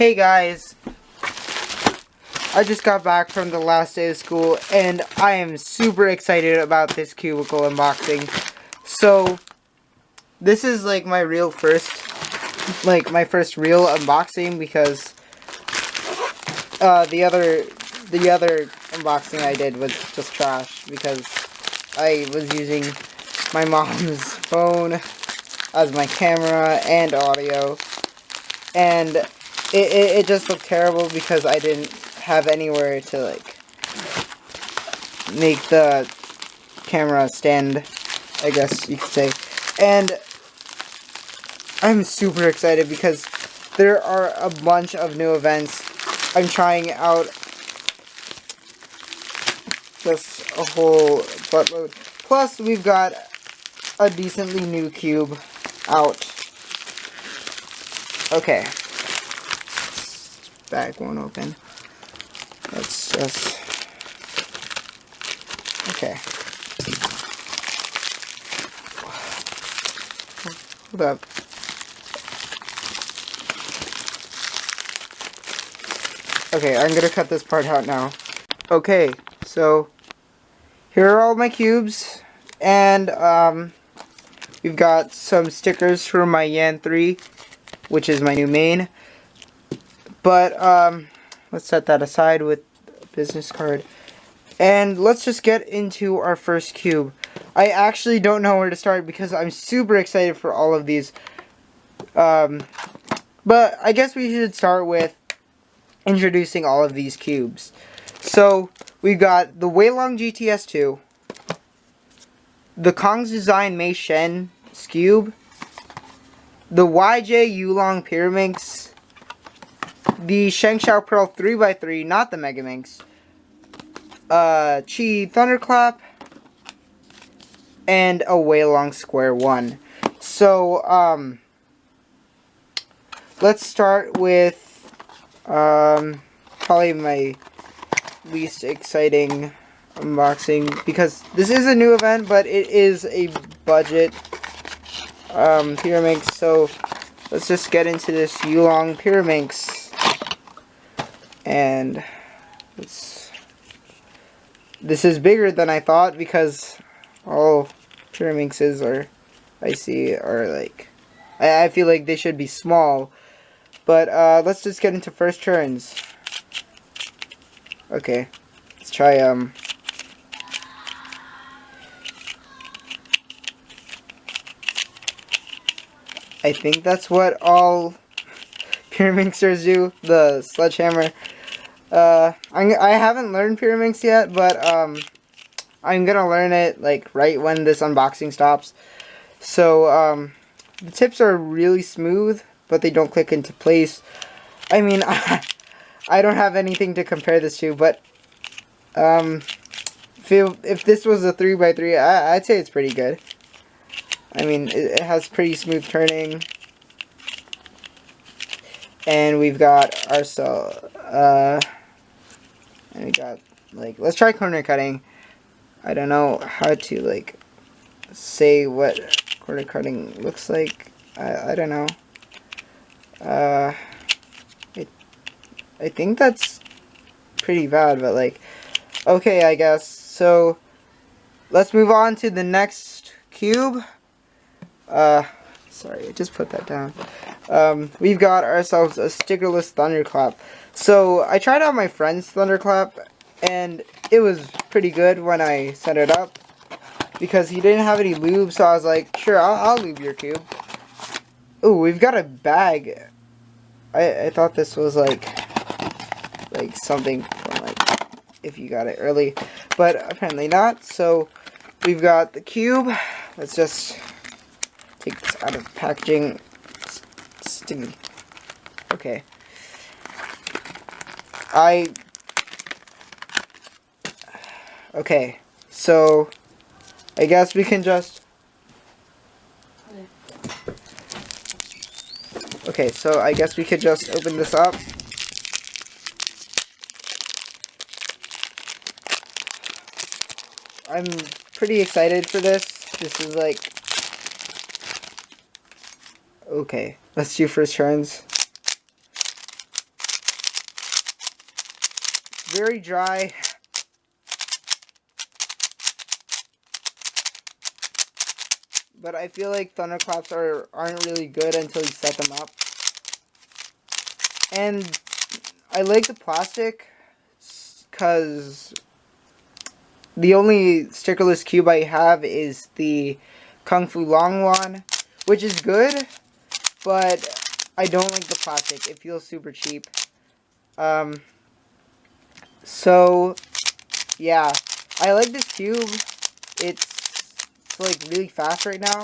Hey guys, I just got back from the last day of school and I am super excited about this cubicle unboxing. So, this is like my first real unboxing because the other unboxing I did was just trash because I was using my mom's phone as my camera and audio, and it just looked terrible because I didn't have anywhere to like make the camera stand, I guess you could say. And I'm super excited because there are a bunch of new events. I'm trying out just a whole buttload. Plus, we've got a decently new cube out. Okay. Bag won't open. Let's just... Okay. Hold up. Okay, I'm gonna cut this part out now. Okay, so here are all my cubes, and we've got some stickers for my Yan 3, which is my new main. But let's set that aside with a business card. And let's just get into our first cube. I actually don't know where to start because I'm super excited for all of these. But I guess we should start with introducing all of these cubes. So we've got the Weilong GTS2, the Kong's Design Mei Shen cube, the YJ Yulong Pyraminx, the Shengshou Pearl 3x3, not the Megaminx, Chi Thunderclap, and a Weilong Square 1. So, let's start with, probably my least exciting unboxing, because this is a new event, but it is a budget, Pyraminx, so let's just get into this Yulong Pyraminx. And this is bigger than I thought because all Pyraminxes are like, I feel like they should be small. But let's just get into first turns. Okay, let's try I think that's what all Pyraminxers do, the sledgehammer. I haven't learned Pyraminx yet, but I'm gonna learn it like right when this unboxing stops. So the tips are really smooth, but they don't click into place. I mean, I don't have anything to compare this to, but if this was a 3x3, I'd say it's pretty good. I mean, it has pretty smooth turning. And we've got ourselves, and we got, like, let's try corner cutting. I don't know how to, like, say what corner cutting looks like. I don't know. I think that's pretty bad, but, like, okay, I guess. So, let's move on to the next cube. Sorry, I just put that down. We've got ourselves a stickerless Thunderclap. So, I tried out my friend's Thunderclap, and it was pretty good when I set it up, because he didn't have any lube, so I was like, sure, I'll lube your cube. Ooh, we've got a bag. I thought this was like something from, like, if you got it early, but apparently not. So, we've got the cube. Let's just take this out of packaging. Sticky. Okay. Okay, so I guess we can just... Okay, so I guess we could just open this up. I'm pretty excited for this. This is like... Okay, let's do first turns. very dry. But I feel like thunderclaps aren't really good until you set them up. And I like the plastic because the only stickerless cube I have is the Kung Fu Long one, which is good, but I don't like the plastic. It feels super cheap. So yeah, I like this cube. It's like really fast right now.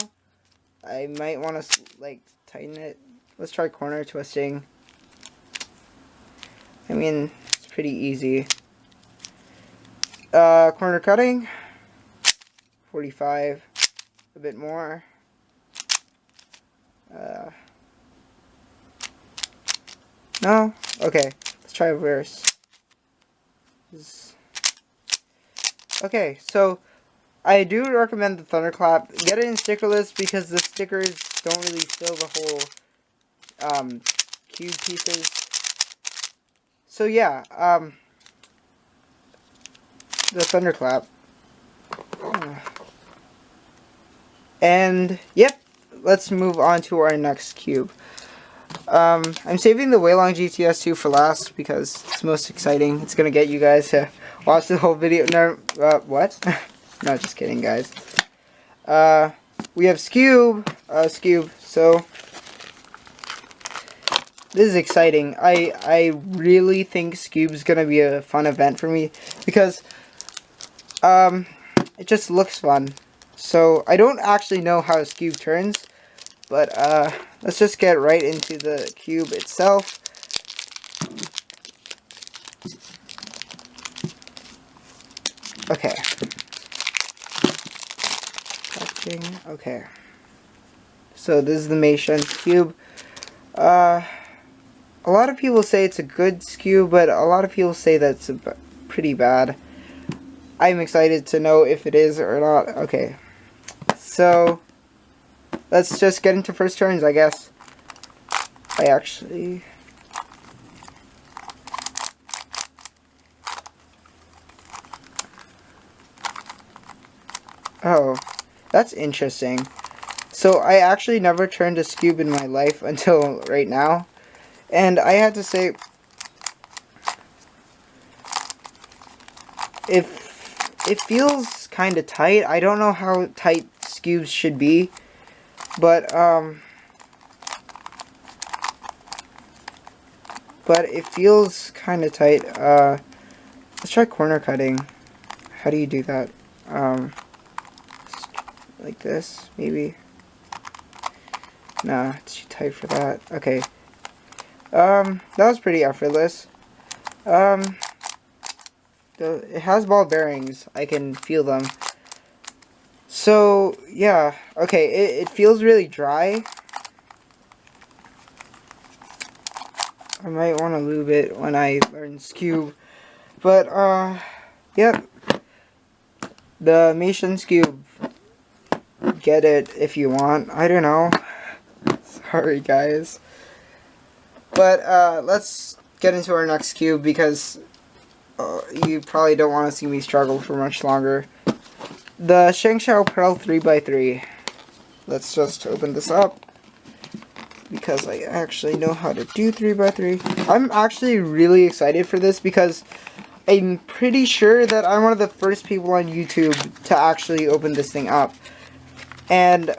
I might want to like tighten it. Let's try corner twisting. I mean, it's pretty easy. Corner cutting, 45, a bit more. No? Okay, let's try reverse. Okay, so I do recommend the thunderclap. Get it in stickerless because the stickers don't really fill the whole cube pieces. So yeah, the thunderclap. And yep, let's move on to our next cube. I'm saving the Weilong GTS 2 for last because it's most exciting. It's gonna get you guys to watch the whole video. No, what? No, just kidding, guys. We have Scube. So this is exciting. I really think Scube's gonna be a fun event for me because it just looks fun. So I don't actually know how a Scube turns, but let's just get right into the cube itself. Okay. Okay. So this is the Meishan cube. A lot of people say it's a good Scube, but a lot of people say that's pretty bad. I'm excited to know if it is or not. Okay. So let's just get into first turns, I guess. Oh, that's interesting. So I actually never turned a Scube in my life until right now. And I had to say, if it feels kind of tight. I don't know how tight Scubes should be, but it feels kind of tight. Let's try corner cutting. How do you do that? Like this, maybe. Nah, it's too tight for that. Okay. That was pretty effortless. It has ball bearings. I can feel them. So, yeah. Okay, it feels really dry. I might want to lube it when I learn Scube. But, yep. The Meishan Scube. Get it if you want. I don't know. Sorry, guys. But, let's get into our next cube because you probably don't want to see me struggle for much longer. The Shengshou Pearl 3x3. Let's just open this up because I actually know how to do 3x3. I'm actually really excited for this because I'm pretty sure that I'm one of the first people on YouTube to actually open this thing up. And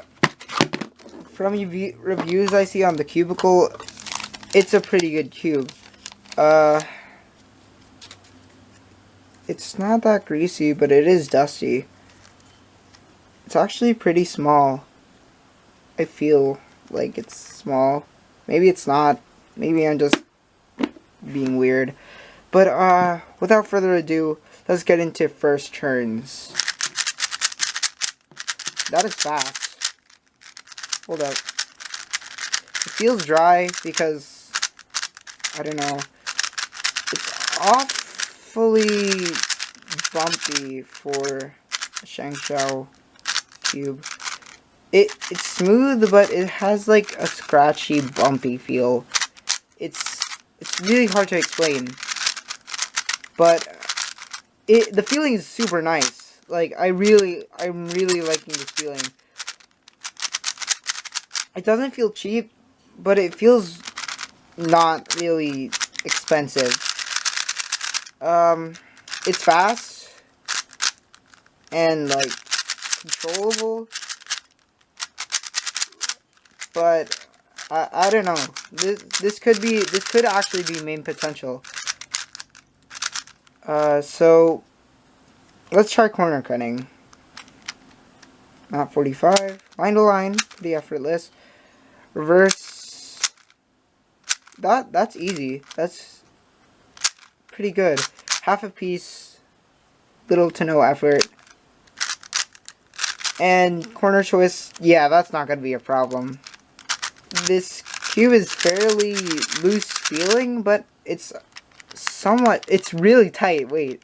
from reviews I see on the Cubicle, it's a pretty good cube. It's not that greasy, but it is dusty. It's actually pretty small. I feel like it's small. Maybe it's not. Maybe I'm just being weird. But, without further ado, let's get into first turns. That is fast. Hold up. It feels dry because, I don't know. It's awfully bumpy for a Shengshou cube. It's smooth, but it has like a scratchy, bumpy feel. It's really hard to explain. but the feeling is super nice. Like, I'm really liking this feeling. It doesn't feel cheap, but it feels not really expensive. It's fast and like controllable, but I don't know. This could actually be main potential. So let's try corner cutting. Not 45. Line to line, pretty effortless. Reverse. That's easy. That's pretty good. Half a piece, little to no effort. And corner twist, yeah, that's not gonna be a problem. This cube is fairly loose feeling, but it's really tight. Wait.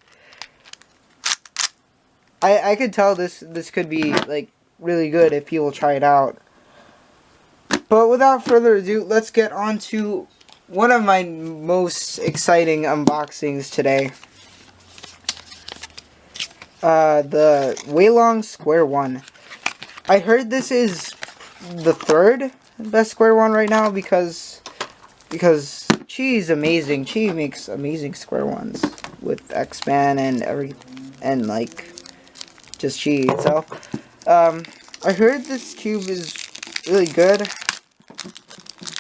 I could tell this could be like really good if people try it out. But without further ado, let's get on to one of my most exciting unboxings today. The Weilong Square One. I heard this is the third best Square One right now because Chi is amazing. Chi makes amazing Square Ones with X-Man and like just Chi itself. I heard this cube is really good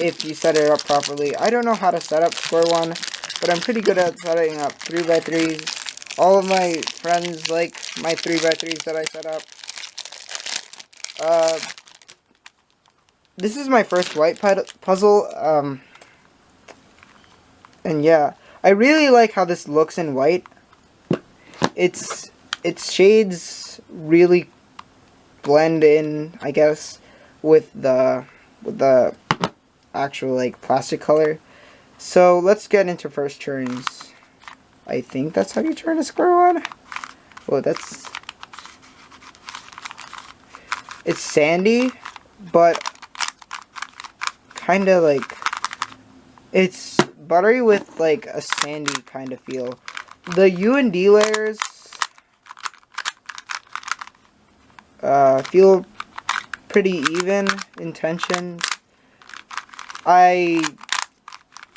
if you set it up properly. I don't know how to set up Square One, but I'm pretty good at setting up 3x3s. All of my friends like my 3x3s that I set up. This is my first white puzzle, and yeah, I really like how this looks in white. Its shades really blend in, I guess, with the actual like plastic color. So let's get into first turns. I think that's how you turn a Square One. Oh, it's sandy, but kind of like it's buttery with like a sandy kind of feel. The U and D layers feel pretty even in tension. I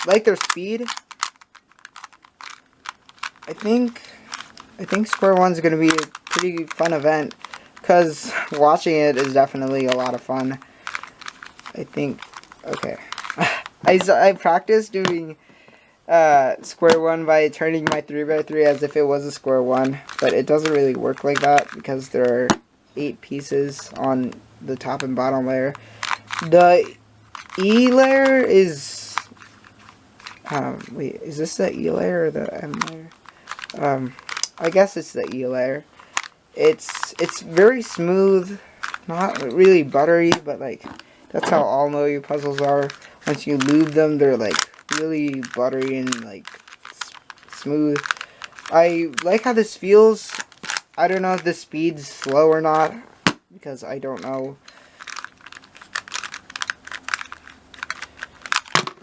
like their speed. I think Square One's gonna be a pretty fun event because watching it is definitely a lot of fun. I think. Okay. I practiced doing Square One by turning my 3x3 as if it was a Square One, but it doesn't really work like that because there are 8 pieces on the top and bottom layer. The E layer is wait, is this the E layer or the M layer? I guess it's the E layer. It's very smooth, not really buttery, but like that's how all Moyu puzzles are. Once you lube them, they're like really buttery and like smooth. I like how this feels. I don't know if the speed's slow or not because I don't know.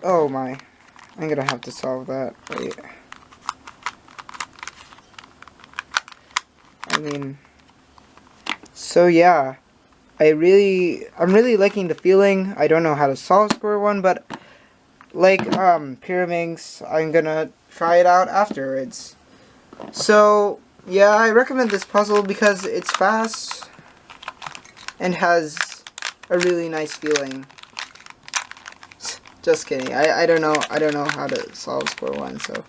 Oh my. I'm gonna have to solve that. Wait. I mean, so yeah. I'm really liking the feeling. I don't know how to solve Square One, but like Pyraminx, I'm gonna try it out afterwards. So yeah, I recommend this puzzle because it's fast and has a really nice feeling. Just kidding. I don't know how to solve Square One, so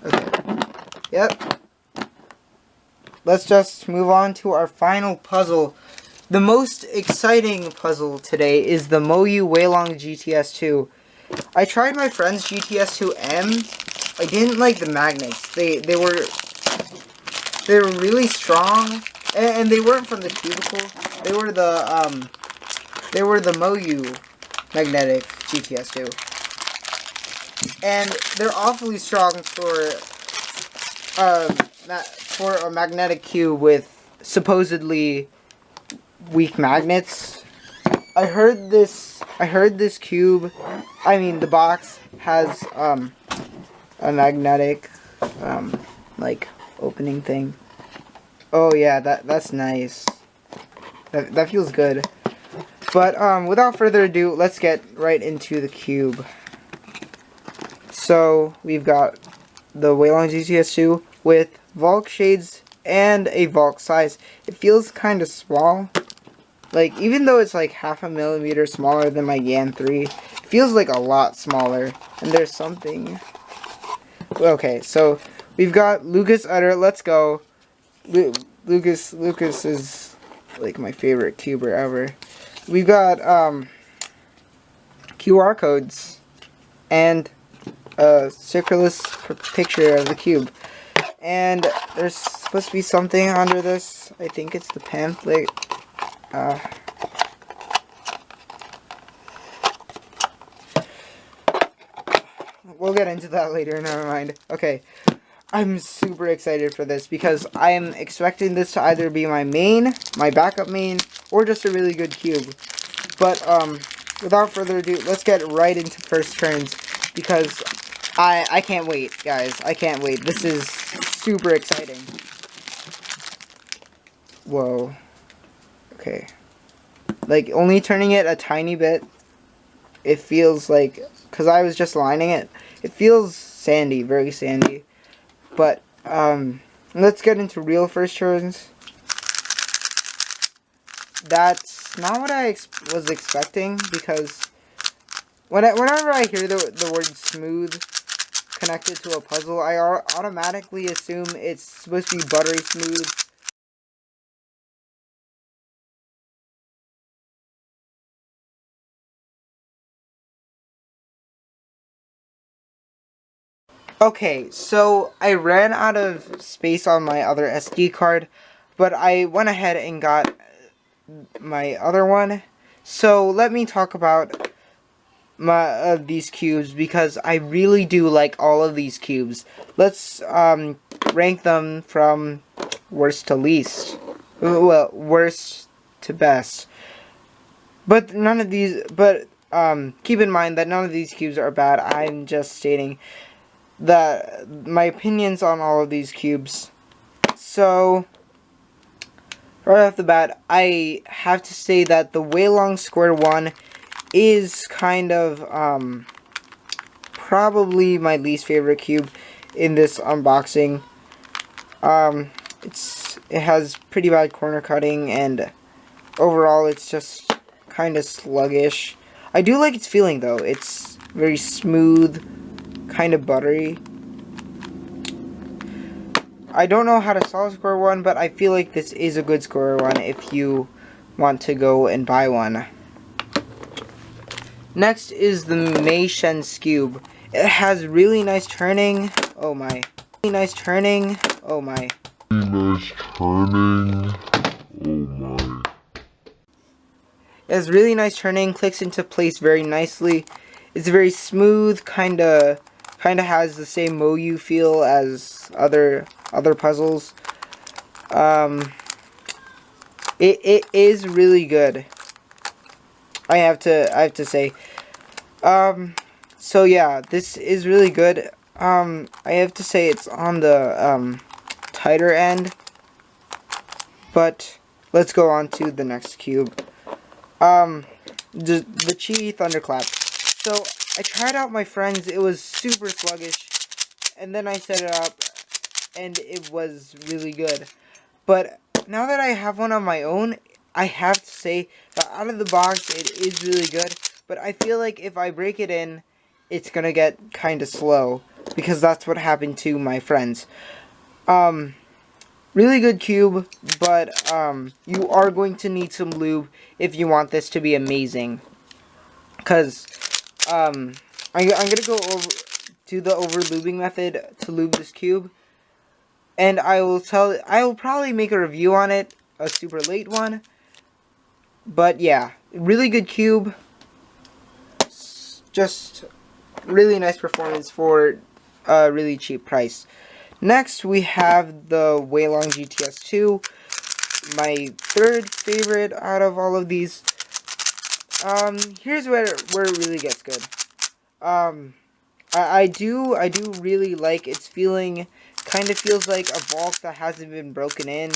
okay. Yep. Let's just move on to our final puzzle. The most exciting puzzle today is the Moyu Weilong GTS2. I tried my friend's GTS2M. I didn't like the magnets. They were really strong, and they weren't from the cubicle. They were the Moyu magnetic GTS2, and they're awfully strong for a magnetic cube with supposedly weak magnets. I heard this cube, I mean the box has a magnetic like opening thing. Oh yeah, that's nice. That feels good. But without further ado, let's get right into the cube. So we've got the Weilong GTS2 with Volk shades and a Volk size. It feels kind of small. Like, even though it's like 0.5 millimeter smaller than my Yan 3, it feels like a lot smaller. And there's something... Okay, so we've got Lucas Utter. Let's go. Lucas is like my favorite cuber ever. We've got QR codes and a stickerless picture of the cube. And there's supposed to be something under this. I think it's the pamphlet. We'll get into that later, never mind. Okay, I'm super excited for this because I'm expecting this to either be my main, my backup main, or just a really good cube. But without further ado, let's get right into first turns because I can't wait, guys. I can't wait. This is super exciting. Whoa. Okay. Like, only turning it a tiny bit, it feels like, because I was just lining it, it feels sandy, very sandy. But, let's get into real first turns. That's not what I was expecting, because whenever I hear the word smooth connected to a puzzle, I automatically assume it's supposed to be buttery smooth. Okay, so I ran out of space on my other SD card, but I went ahead and got my other one. So let me talk about these cubes because I really do like all of these cubes. Let's rank them from worst to least. Well, worst to best. But none of these. But keep in mind that none of these cubes are bad. I'm just stating that my opinions on all of these cubes. So right off the bat, I have to say that the Weilong Square 1 is kind of probably my least favorite cube in this unboxing. It has pretty bad corner cutting, and overall it's just kind of sluggish. I do like its feeling though. It's very smooth, kind of buttery. I don't know how to solve square 1, but I feel like this is a good square 1 if you want to go and buy one. Next is the Mei Shen's Cube. It has really nice turning. Oh my. Really nice turning. Oh my. Nice turning. Oh my. It has really nice turning, clicks into place very nicely. It's very smooth, kinda has the same Moyu feel as other puzzles. It is really good. I have to say. So yeah, this is really good. I have to say it's on the tighter end. But let's go on to the next cube. The Chi Thunderclap. So I tried out my friend's. It was super sluggish, and then I set it up, and it was really good. But now that I have one on my own, I have to say that out of the box, it is really good. But I feel like if I break it in, it's gonna get kind of slow, because that's what happened to my friends. Really good cube, but you are going to need some lube if you want this to be amazing. Because I'm gonna go over to the over lubing method to lube this cube, and I will probably make a review on it, a super late one. But yeah, really good cube. Just really nice performance for a really cheap price. Next, we have the Weilong GTS2, my third favorite out of all of these. Here's where it really gets good. I do really like its feeling. Kind of feels like a vault that hasn't been broken in.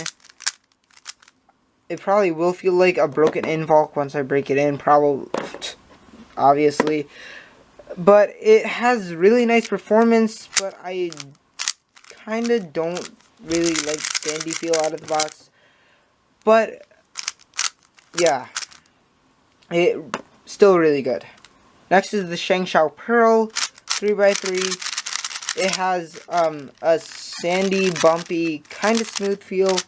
It probably will feel like a broken in vault once I break it in, probably, obviously. But it has really nice performance, but I kind of don't really like the sandy feel out of the box. But yeah, it still really good. Next is the Shengshou Pearl 3x3. It has a sandy, bumpy, kind of smooth feel,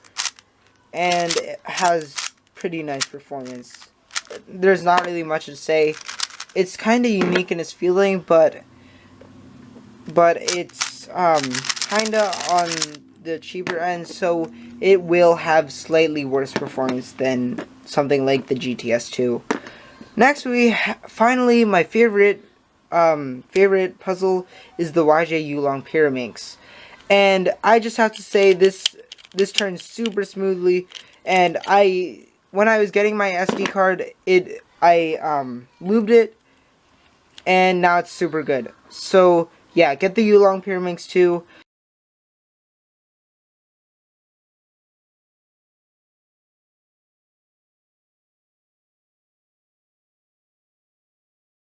and it has pretty nice performance. There's not really much to say. It's kind of unique in its feeling, but it's kind of on the cheaper end, so it will have slightly worse performance than something like the GTS2. Next, finally my favorite puzzle is the YJ Yulong Pyraminx, and I just have to say this turns super smoothly. And when I was getting my SD card, I lubed it, and now it's super good. So yeah, get the Yulong Pyraminx too.